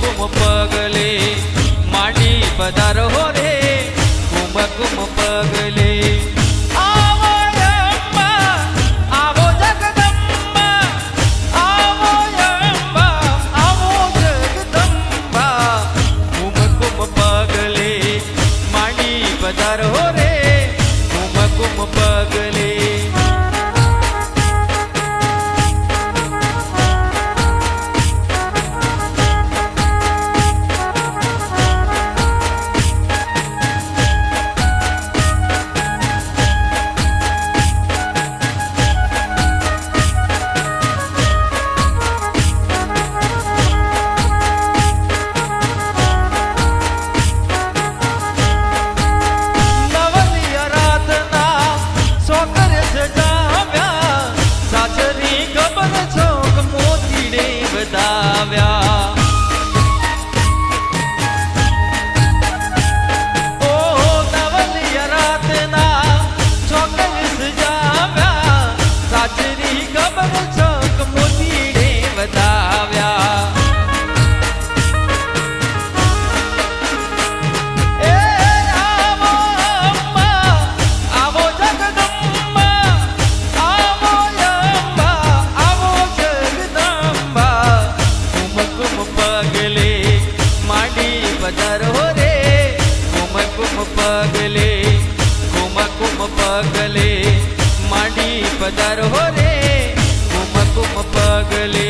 કુમ પગલે માંડી પધારો રે કુમ પગલે આવો અંબા આવો જગદંબા આવો અંબા આવો જગદંબા કુમ પગલે માંડી પધારો રે કુમ પગલે પગલે માંડી પધારો રે કુમ પગલે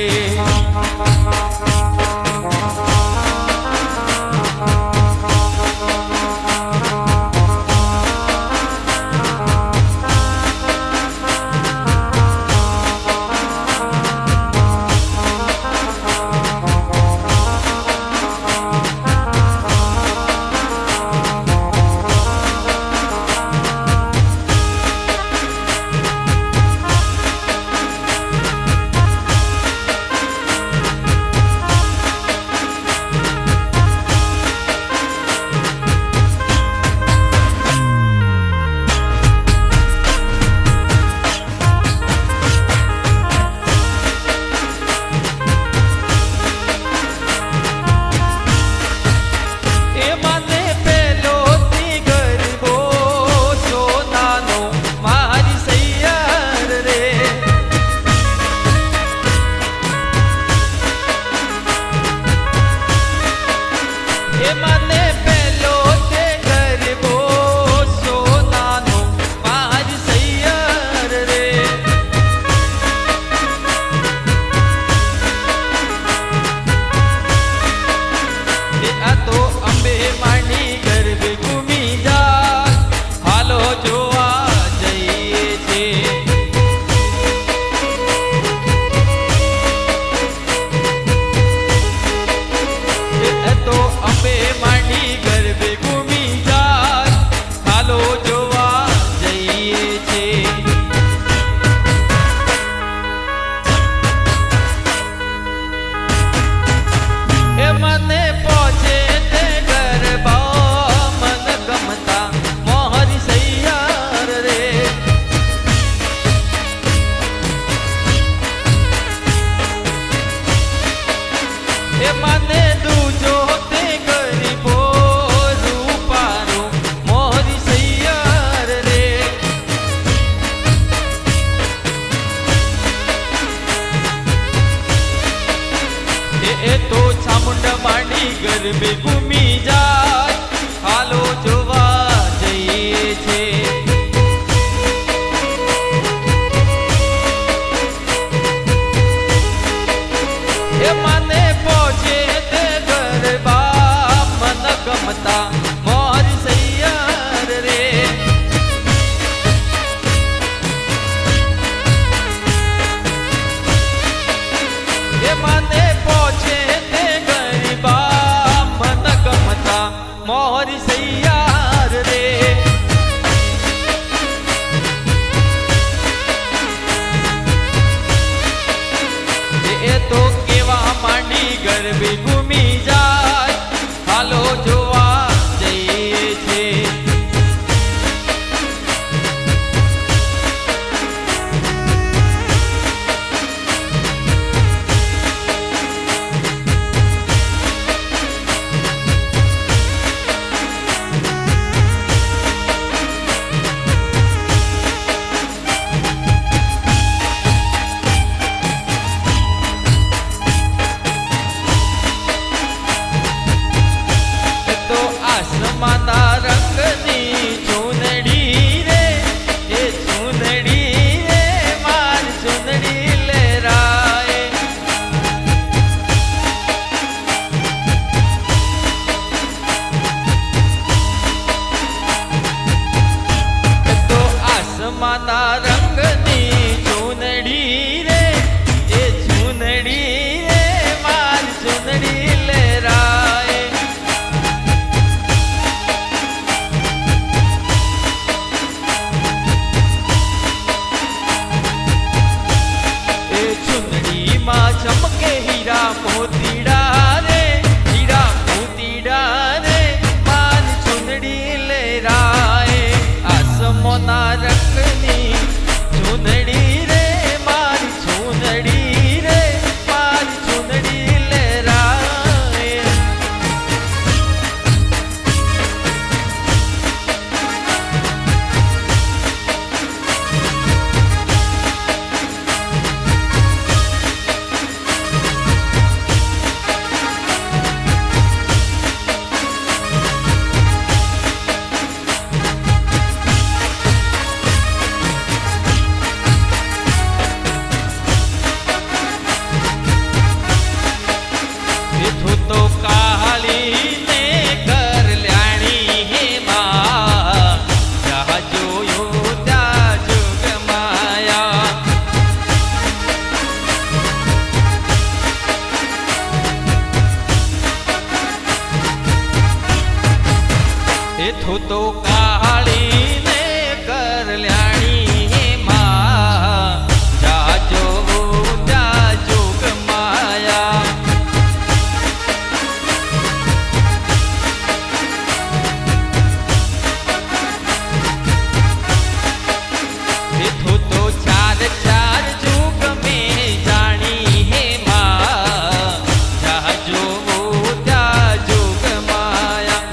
ગરબે ઘૂમી જાય હાલો જોવા જઈએ છે એ મને પહોંચે તે ગરબા મન ગમતા મોરી સૈયાર રે એ મને પહોંચે તે ગરબા મન ગમતા મોરી સૈયાર રે એ તો કેવા માંડી ગરબે ઘૂમી જાય હાલો જોવા જઈએ છે આસમાના રંગની ચૂંદડી રે એ ચૂંદડી રે મારી ચૂંદડી લહેરાય. તો આસમાના રંગની ચૂંદડી રે એ ચૂંદડી રે મારી ચૂંદડી લહેરાય. એ ચૂંદડીમાં ચમકે હીરા મોતીડા રે હીરા મોતીડા રે મારી ચૂંદડી લહેરાય. આસમાના રંગની ચૂંદડી રે મારી ચૂંદડી રે મારી ચૂંદડી લહેરાય. તું તો કાળીને કરલ્યાણી હેમાં જ્યાં જોયું ત્યાં જોગ માયા. એ તું તો કાળીને કરલ્યાણી હેમાં જ્યાં જોયું ત્યાં જોગ માયા. તું તો ચાર ચાર જુગ મેં જાણી હેમાં જ્યાં જોવું ત્યાં જોગ માયા.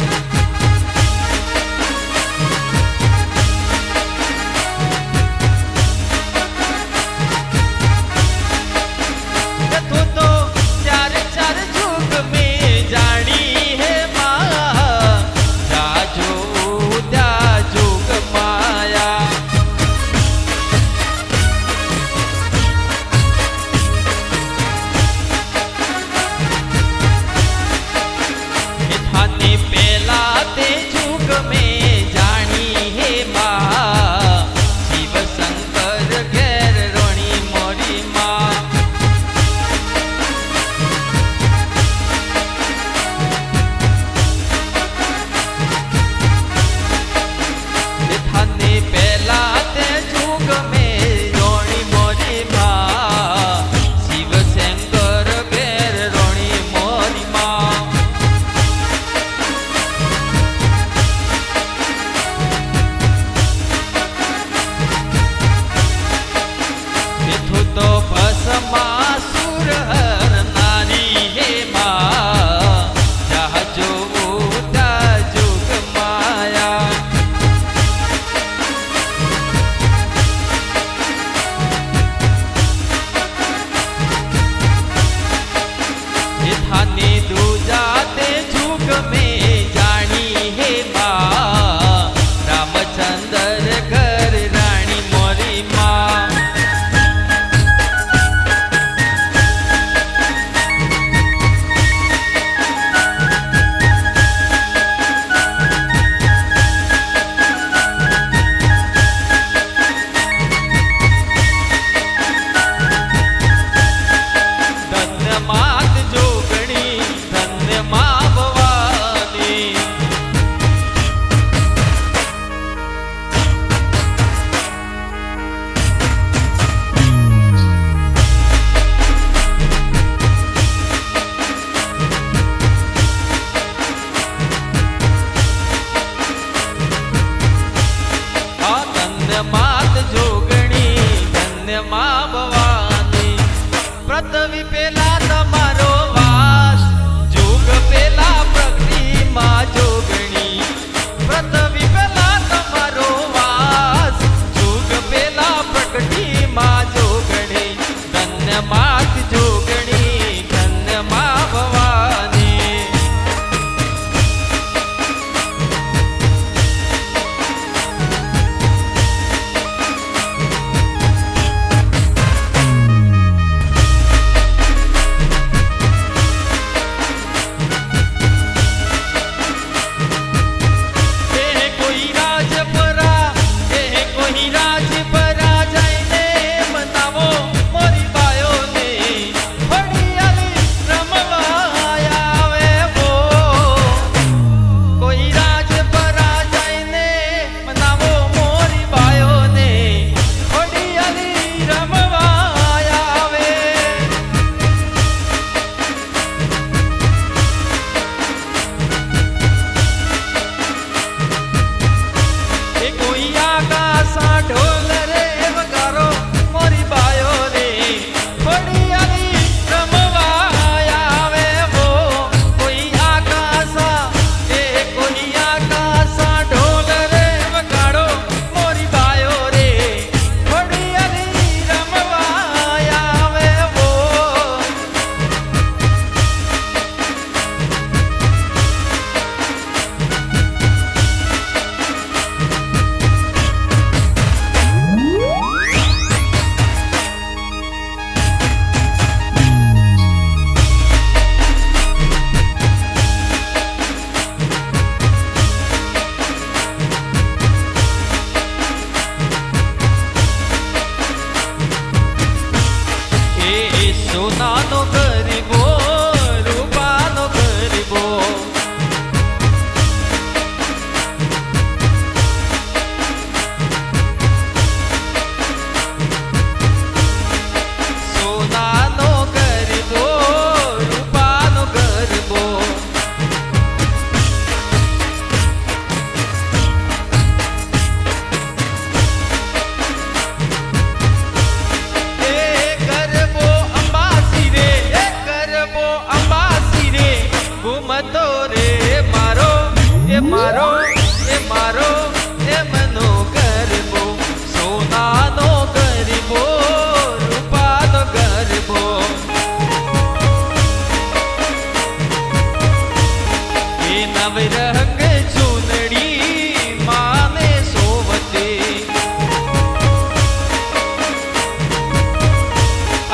નવરંગ ચૂનડી માને સોવતે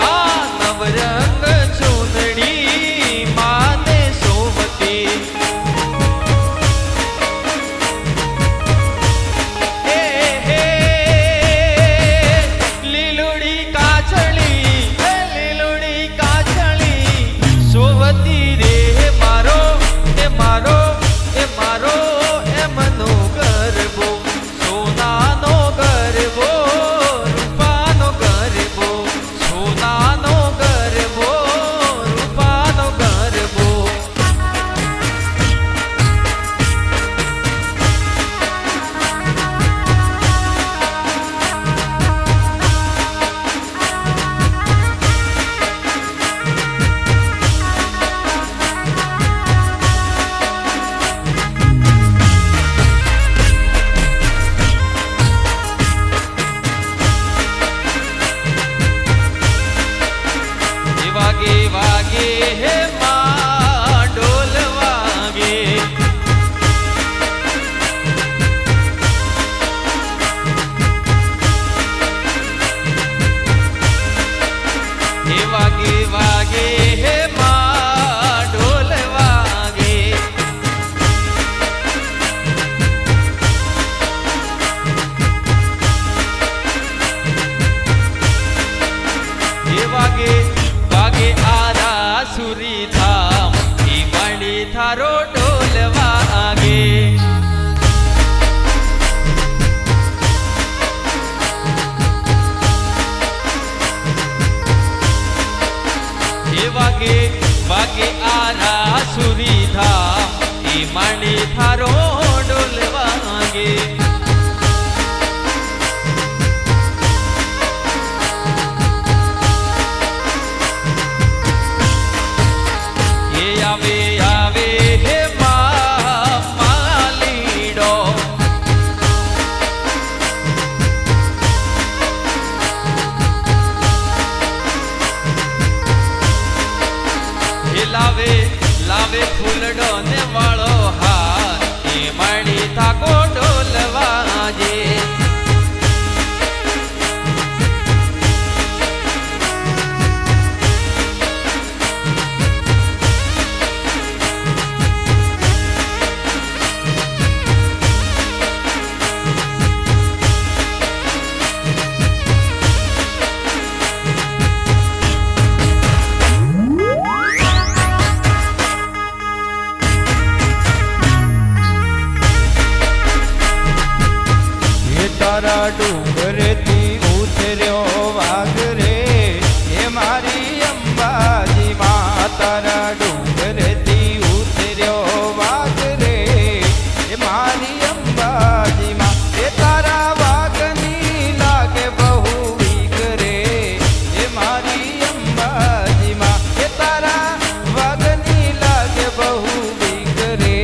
આ નવરંગ ચૂનડી માને સોવતે લીલુડી કાછળી સોવતી રે મારો એ મારો એ મારો એમનો ગરબો સોનાનો ગરબો રૂપાનો ગરબો સોનાનો ગરબો રૂપાનો ગરબો વાગે વાગે હે માં ઢોલ વાગે હે વાગે વાગે હે માં ઢોલ વાગે હે વાગે વાગે આરા સુરી ધામ ઈ મણી થારો ઢોલ વાગે એ વાગે વાગે આરા સુરી ધામ ઈ મણી થારો ઢોલ વાગે આવે આવે હે માલીડો હે લાવે લાવે ફૂલડો ને વાળો હાર એ મણી થાકો ઢોલ વાજે તારા ડુંગરેથી ઉતર્યો વાઘ રે એ મારી અંબાજી માં તારા ડુંગરેથી ઉતર્યો વાઘ રે એ મારી અંબાજી માં એ તારા વાઘની લાગે બહુ વીક રે એ મારી અંબાજી માં એ તારા વાઘની લાગે બહુ વીક રે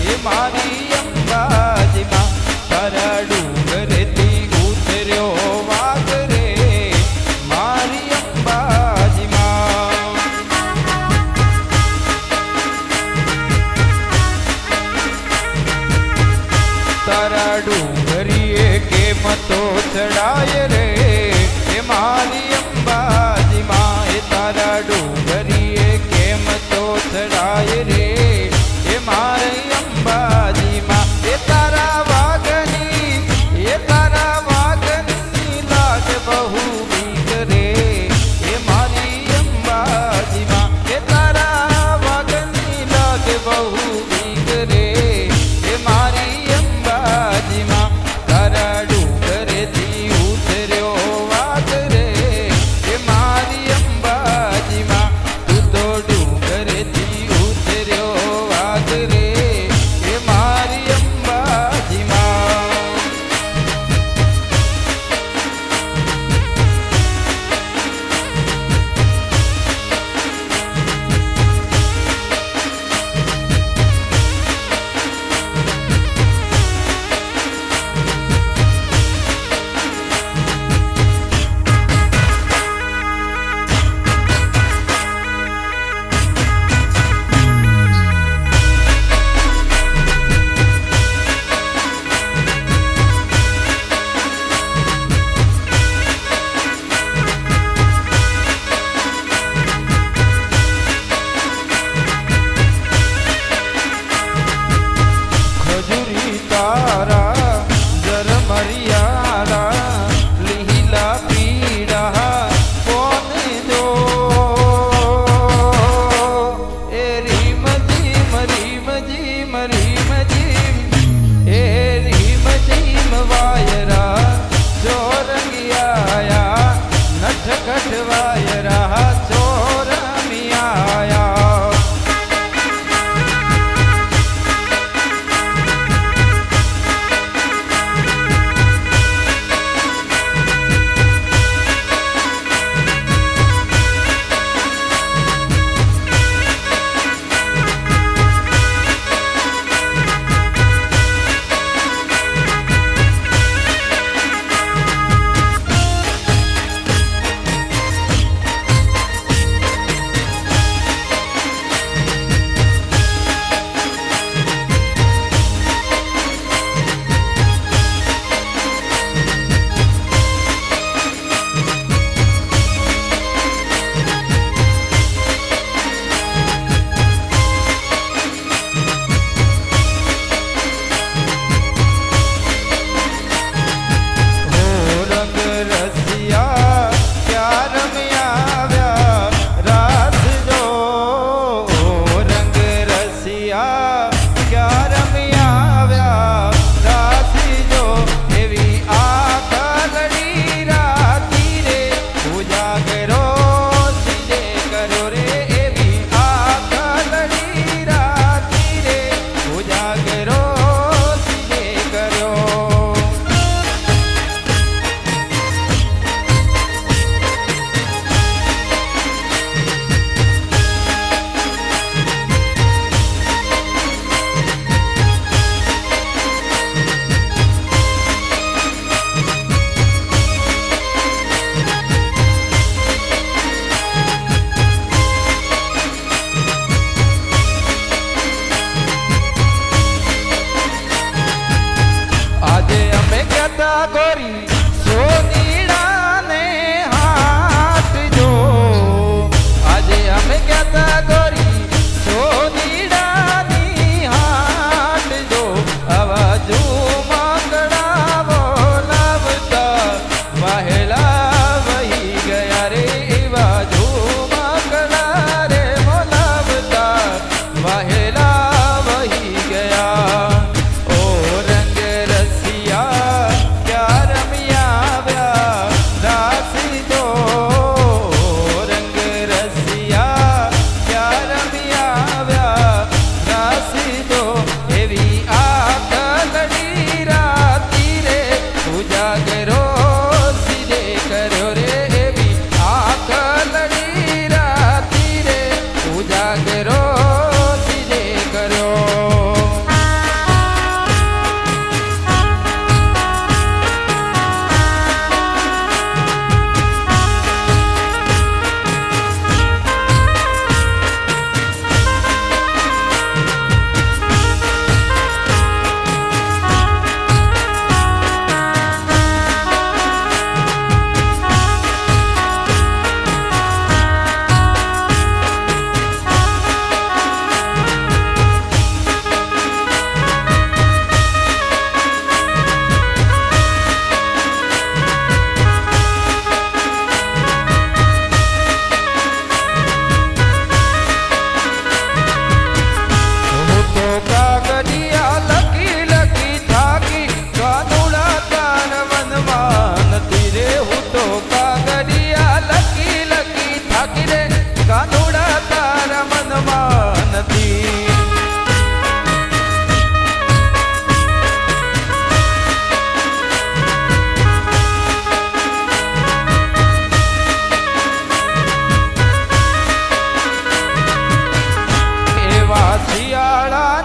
એ મારી અંબાજી માં તારા ડુંગરેથી ઉતર્યો વાઘ રે મારી અંબાજી માં તારા ડુંગરીએ કેમ તો ચડાય રે એ મારી અંબાજી માં એ તારા ડુંગરીએ કેમ તો ચડાય રે એ મારી અંબાજી માં એ તારા વાઘની લાગે બહુ વીક રે એ મારી અંબાજી માં એ તારા વાઘની લાગે બહુ વીક રે એ મારી અંબાજી માં તારા ડુંગરેથી ઉતર્યો વાઘ રે એ મારી અંબાજી માં તું તો ડુંગરેથી ઉતર્યો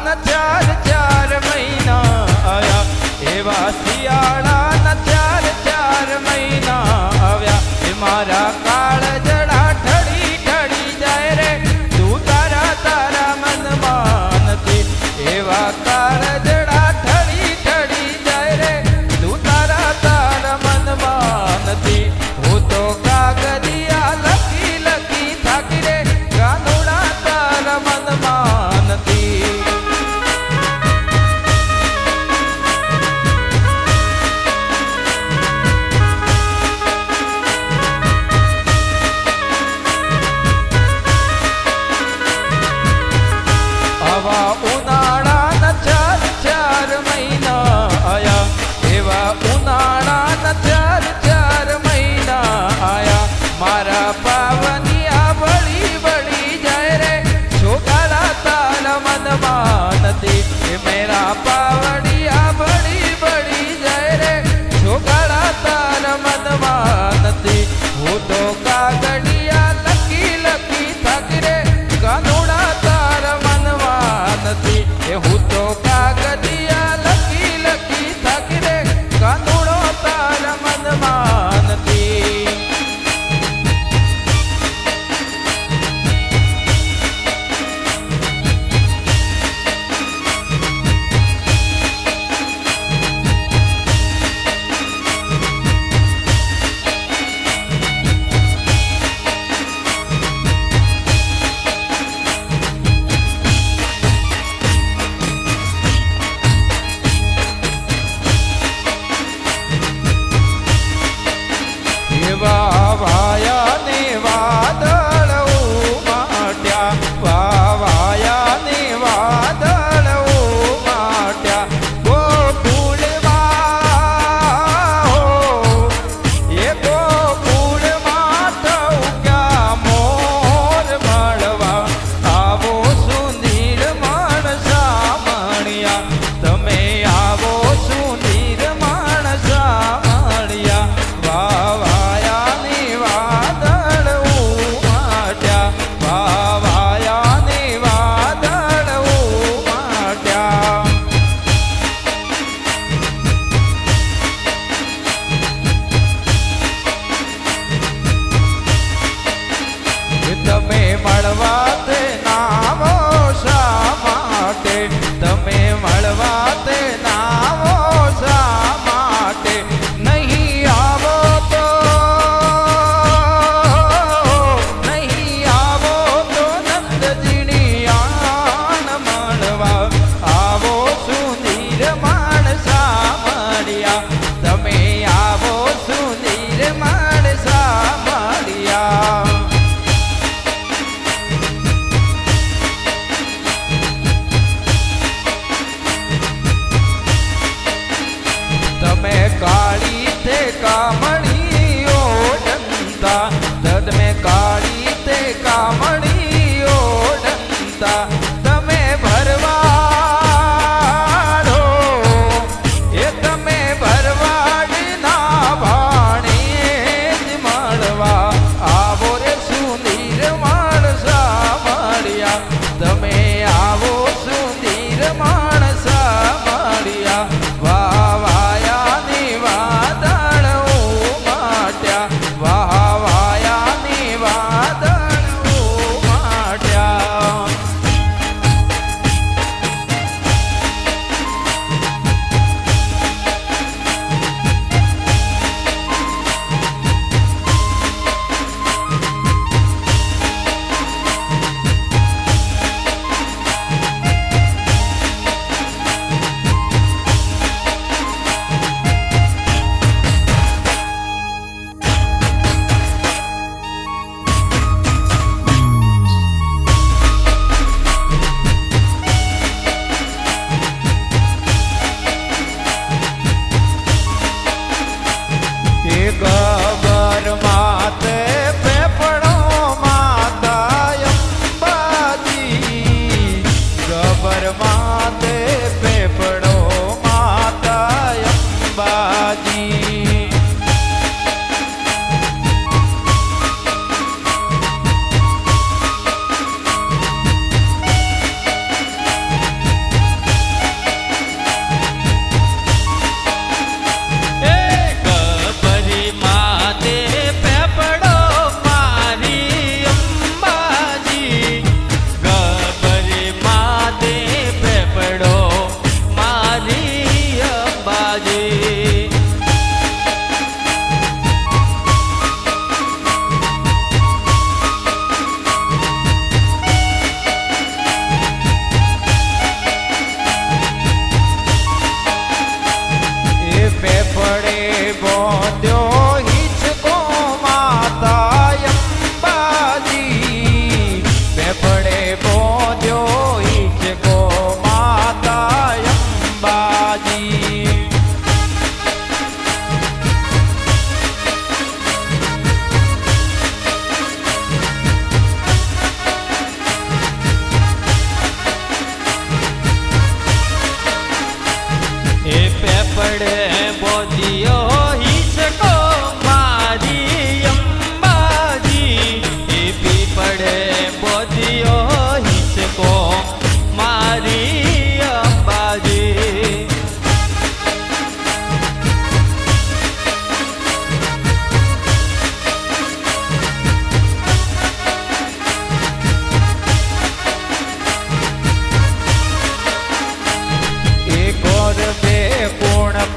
શિયાળાના ચાર ચાર મહિના આવ્યા એવા શિયાળાના ચાર ચાર મહિના આવ્યા એ મારા કાળજડા ઠળી ઠળી જાય રે તું તારા તારા મનમાં નથી એવા કાળજડા ઠળી ઠળી જાય રે તું તારા તારા મનમાં નથી હું તો કાગળિયા લખી લખી થાકી રે કાનુડા તારા મનમાં નથી આવા ઉનાળાના ચાર ચાર મહિના આયા એવા ઉનાળાના ચાર ચાર મહિના આયા મારા પાવનિયા બળી બળી જાય રે છોકરા તારા મનમાં નથી એ મેરા પાવડિયા બળી બળી જાય રે છોકરા તારા મનમાં નથી હું તો કાગળિયા લખી લખી થાકી રે કાનુડા તારા મનમાં નથી એ હું તો કાગળિયા લખી લખી થાકી રે કાનુડો તારા મનમાં નથી એવા વાયા ને વાદળ ઉમાટ્યા વાયા ને વાદળ ઉમાટ્યા ગોકુળમાં હો એ ગોકુળમાં ટહુક્યા મોર મળવા આવો સુંદર માણસા મણિયા તમે આવો સુંદર માણસા મણિયા વાવાયાની વાદળ ઉમાટ્યા વાવાયાની વાદળ ઉમાટ્યા તમે મળવા તે નાવો શા માટે તમે મળવા તે નાવો શા માટે નહીં આવો તો નહીં આવો તો નંદજીની આણ મળવા આવો સુંદર માણસા મળ્યા તમે આવો સુંદર માણસા મળ્યા તમે કાળી તે કામણી ઓઢંતા તમે કાળી તે કામણી ઓઢંતા તમે ભરવાડો એ તમે ભરવાડના ભાણે જ મળવા આવો રે સુંદર માણસા મળ્યા તમે આવો સુંદર માણસા મળ્યા વાવાયાની વાદળ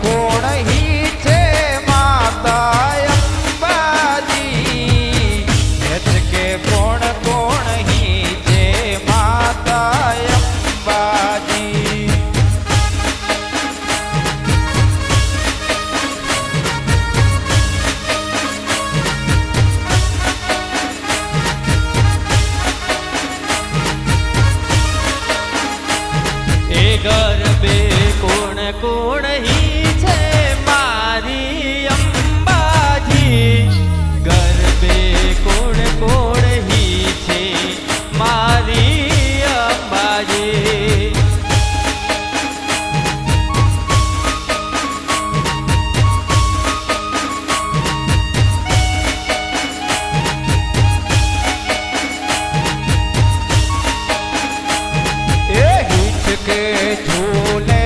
કોણ હી છે માતા અંબાજી હેત કે કોણ હી છે માતા અંબાજી એ ગરબે કોણ હી છે મારી અંબાજી ગરબે કોણ હી છે મારી અંબાજી એ હિચકે ઝૂલે